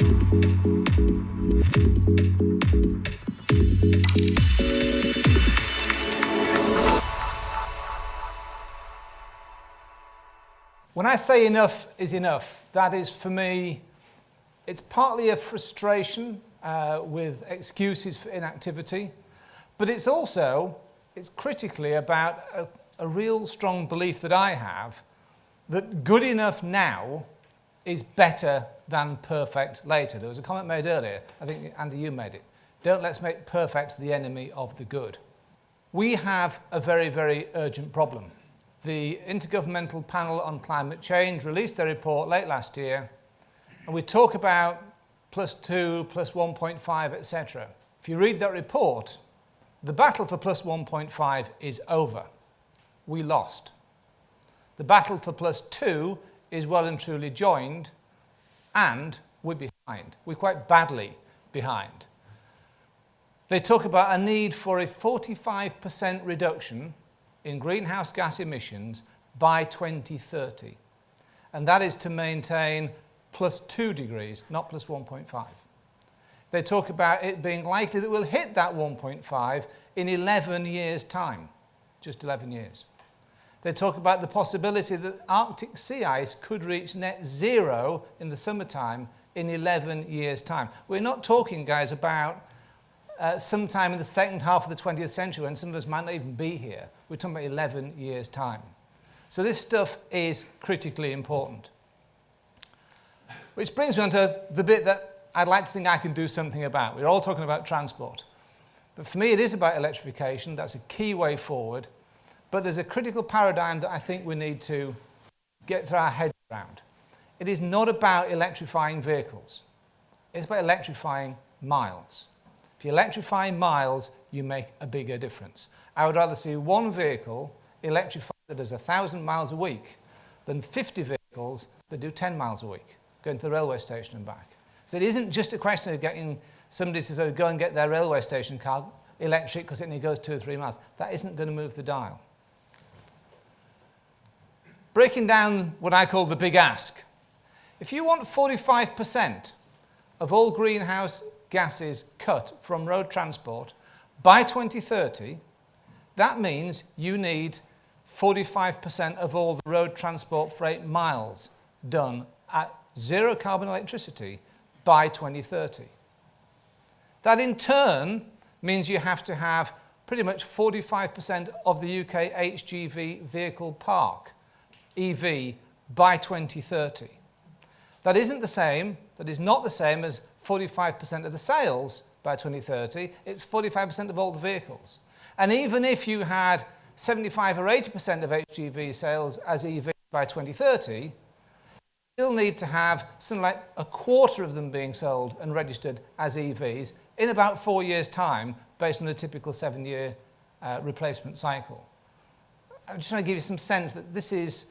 When I say enough is enough, that is for me, it's partly a frustration with excuses for inactivity, but it's critically about a real strong belief that I have that good enough now is better than perfect later. There was a comment made earlier, I think Andy you made it, don't let's make perfect the enemy of the good. We have a very, very urgent problem. The Intergovernmental Panel on Climate Change released their report late last year, and we talk about +2, +1.5, etc. If you read that report, the battle for +1.5 is over. We lost. The battle for +2 is well and truly joined, and we're behind. We're quite badly behind. They talk about a need for a 45% reduction in greenhouse gas emissions by 2030. And that is to maintain +2 degrees, not +1.5. They talk about it being likely that we'll hit that 1.5 in 11 years' time, just 11 years. They talk about the possibility that Arctic sea ice could reach net zero in the summertime in 11 years' time. We're not talking, guys, about sometime in the second half of the 20th century when some of us might not even be here. We're talking about 11 years' time. So this stuff is critically important. Which brings me on to the bit that I'd like to think I can do something about. We're all talking about transport. But for me, it is about electrification. That's a key way forward. But there's a critical paradigm that I think we need to get our heads around. It is not about electrifying vehicles. It's about electrifying miles. If you electrify miles, you make a bigger difference. I would rather see one vehicle electrified that does 1,000 miles a week than 50 vehicles that do 10 miles a week, going to the railway station and back. So it isn't just a question of getting somebody to sort of go and get their railway station car electric because it only goes 2 or 3 miles. That isn't going to move the dial. Breaking down what I call the big ask. If you want 45% of all greenhouse gases cut from road transport by 2030, that means you need 45% of all the road transport freight miles done at zero carbon electricity by 2030. That in turn means you have to have pretty much 45% of the UK HGV vehicle park, EV, by 2030. That isn't the same, that is not the same as 45% of the sales by 2030, it's 45% of all the vehicles. And even if you had 75 or 80% of HGV sales as EV by 2030, you still need to have something like a quarter of them being sold and registered as EVs in about 4 years' time, based on a typical 7-year replacement cycle. I'm just trying to give you some sense that this is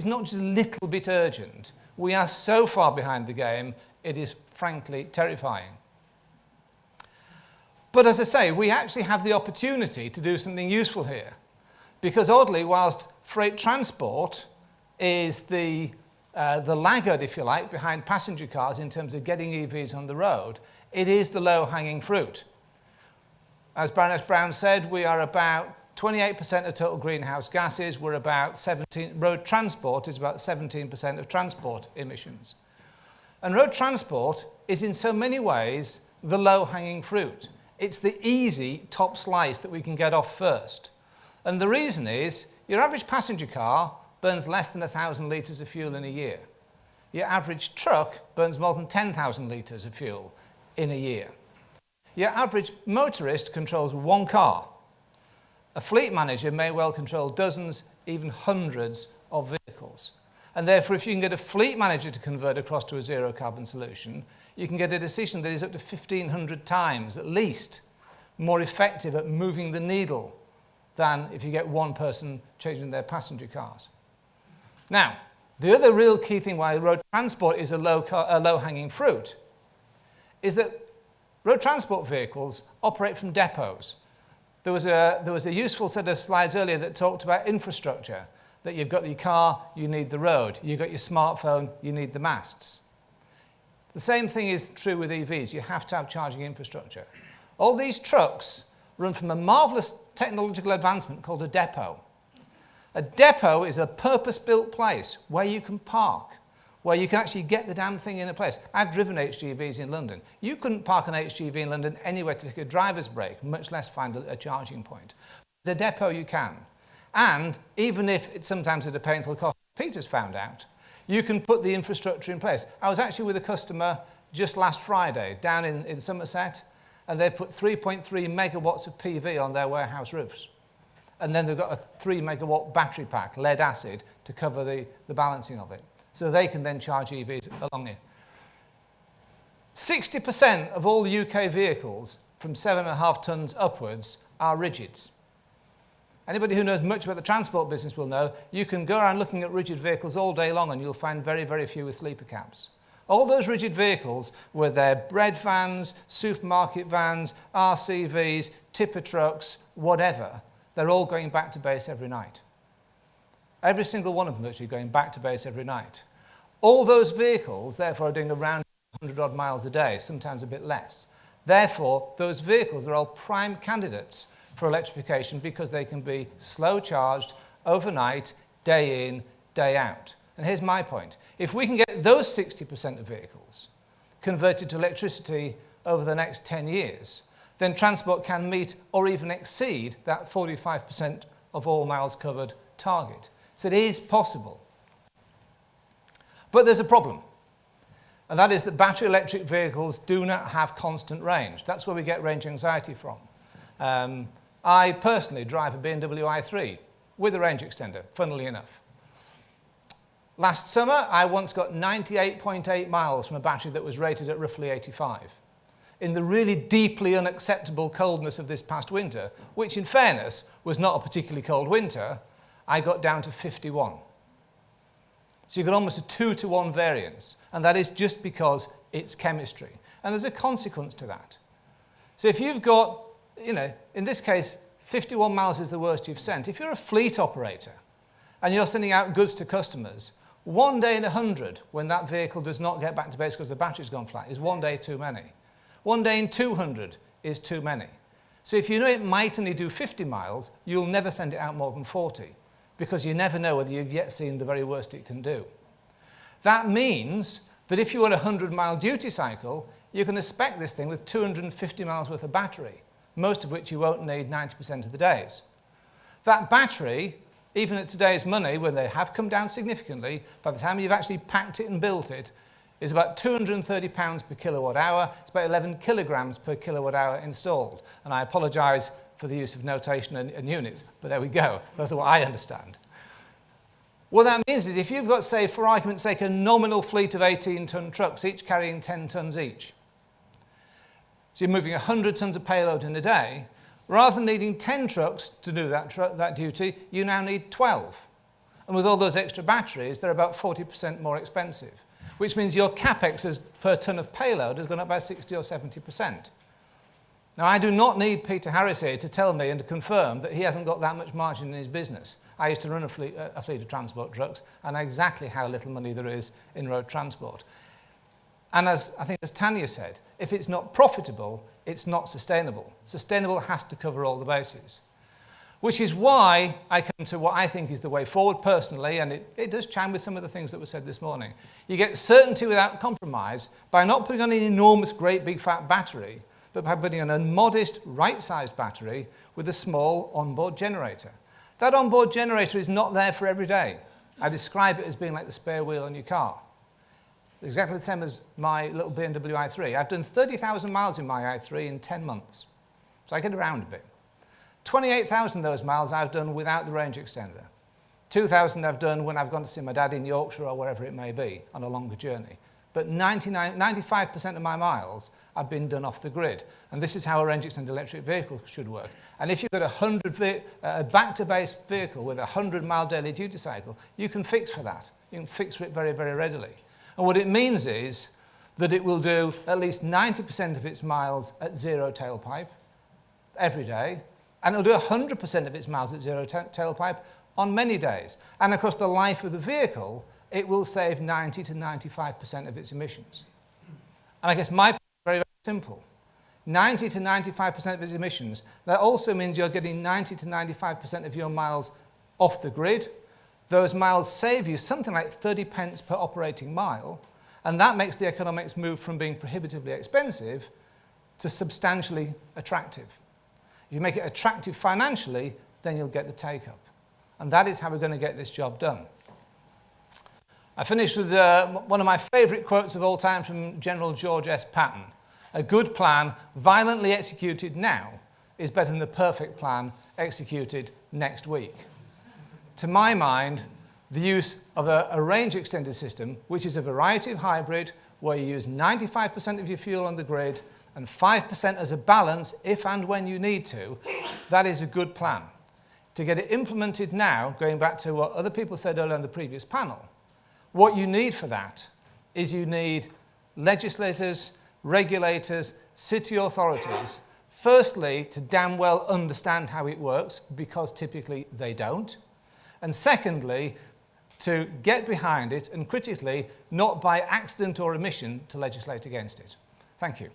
not just a little bit urgent. We are so far behind the game, it is frankly terrifying. But as I say, we actually have the opportunity to do something useful here. Because oddly, whilst freight transport is the laggard, if you like, behind passenger cars in terms of getting EVs on the road, it is the low-hanging fruit. As Baroness Brown said, we are about 28% of total greenhouse gases. We're about 17%, road transport is about 17% of transport emissions. And road transport is in so many ways the low-hanging fruit. It's the easy top slice that we can get off first. And the reason is your average passenger car burns less than 1,000 litres of fuel in a year. Your average truck burns more than 10,000 litres of fuel in a year. Your average motorist controls one car. A fleet manager may well control dozens, even hundreds of vehicles. And therefore, if you can get a fleet manager to convert across to a zero carbon solution, you can get a decision that is up to 1,500 times, at least, more effective at moving the needle than if you get one person changing their passenger cars. Now, the other real key thing why road transport is a low-hanging fruit is that road transport vehicles operate from depots. There was a useful set of slides earlier that talked about infrastructure, that you've got your car, you need the road. You've got your smartphone, you need the masts. The same thing is true with EVs. You have to have charging infrastructure. All these trucks run from a marvellous technological advancement called a depot. A depot is a purpose-built place where you can park, where you can actually get the damn thing in a place. I've driven HGVs in London. You couldn't park an HGV in London anywhere to take a driver's break, much less find a charging point. The depot you can. And even if it's sometimes at a painful cost, Peter's found out, you can put the infrastructure in place. I was actually with a customer just last Friday down in Somerset, and they put 3.3 megawatts of PV on their warehouse roofs. And then they've got a 3 megawatt battery pack, lead acid, to cover the balancing of it. So they can then charge EVs along it. 60% of all UK vehicles from 7.5 tonnes upwards are rigids. Anybody who knows much about the transport business will know you can go around looking at rigid vehicles all day long and you'll find very, very few with sleeper cabs. All those rigid vehicles, whether they're bread vans, supermarket vans, RCVs, tipper trucks, whatever, they're all going back to base every night. Every single one of them actually going back to base every night. All those vehicles, therefore, are doing around 100 odd miles a day, sometimes a bit less. Therefore, those vehicles are all prime candidates for electrification because they can be slow charged overnight, day in, day out. And here's my point. If we can get those 60% of vehicles converted to electricity over the next 10 years, then transport can meet or even exceed that 45% of all miles covered target. So it is possible. But there's a problem, and that is that battery electric vehicles do not have constant range. That's where we get range anxiety from. I personally drive a BMW i3 with a range extender, funnily enough. Last summer, I once got 98.8 miles from a battery that was rated at roughly 85. In the really deeply unacceptable coldness of this past winter, which in fairness was not a particularly cold winter, I got down to 51. So you got almost a 2-to-1 variance, and that is just because it's chemistry. And there's a consequence to that. So if you've got, in this case, 51 miles is the worst you've sent. If you're a fleet operator and you're sending out goods to customers, 1 day in 100 when that vehicle does not get back to base because the battery's gone flat is 1 day too many. 1 day in 200 is too many. So if you know it might only do 50 miles, you'll never send it out more than 40 because you never know whether you've yet seen the very worst it can do. That means that if you want a 100-mile duty cycle, you can spec this thing with 250 miles worth of battery, most of which you won't need 90% of the days. That battery, even at today's money, when they have come down significantly, by the time you've actually packed it and built it, is about £230 per kilowatt hour. It's about 11 kilograms per kilowatt hour installed. And I apologise for the use of notation and units, but there we go. That's what I understand. What that means is if you've got, say, for argument's sake, a nominal fleet of 18-tonne trucks, each carrying 10 tonnes each, so you're moving 100 tonnes of payload in a day, rather than needing 10 trucks to do that duty, you now need 12. And with all those extra batteries, they're about 40% more expensive, which means your capex per tonne of payload has gone up by 60 or 70%. Now, I do not need Peter Harris here to tell me and to confirm that he hasn't got that much margin in his business. I used to run a fleet of transport trucks and know exactly how little money there is in road transport. And as Tanya said, if it's not profitable, it's not sustainable. Sustainable has to cover all the bases. Which is why I come to what I think is the way forward personally, and it does chime with some of the things that were said this morning. You get certainty without compromise by not putting on an enormous, great, big, fat battery, but by putting on a modest, right-sized battery with a small onboard generator. That onboard generator is not there for every day. I describe it as being like the spare wheel on your car. Exactly the same as my little BMW i3. I've done 30,000 miles in my i3 in 10 months. So I get around a bit. 28,000 of those miles I've done without the range extender. 2,000 I've done when I've gone to see my dad in Yorkshire or wherever it may be on a longer journey. But 95% of my miles have been done off the grid. And this is how a range extended electric vehicle should work. And if you've got a back-to-base vehicle with a 100-mile daily duty cycle, you can fix for that. You can fix for it very, very readily. And what it means is that it will do at least 90% of its miles at zero tailpipe every day, and it'll do 100% of its miles at zero tailpipe on many days. And across the life of the vehicle, it will save 90 to 95% of its emissions. And I guess my point is very, very simple. 90 to 95% of its emissions. That also means you're getting 90 to 95% of your miles off the grid. Those miles save you something like 30 pence per operating mile, and that makes the economics move from being prohibitively expensive to substantially attractive. If you make it attractive financially, then you'll get the take-up. And that is how we're going to get this job done. I finish with one of my favourite quotes of all time from General George S. Patton. A good plan violently executed now is better than the perfect plan executed next week. To my mind, the use of a range extended system, which is a variety of hybrid, where you use 95% of your fuel on the grid and 5% as a balance if and when you need to, that is a good plan. To get it implemented now, going back to what other people said earlier on the previous panel, what you need for that is you need legislators, regulators, city authorities, firstly, to damn well understand how it works, because typically they don't, and secondly, to get behind it and critically, not by accident or omission, to legislate against it. Thank you.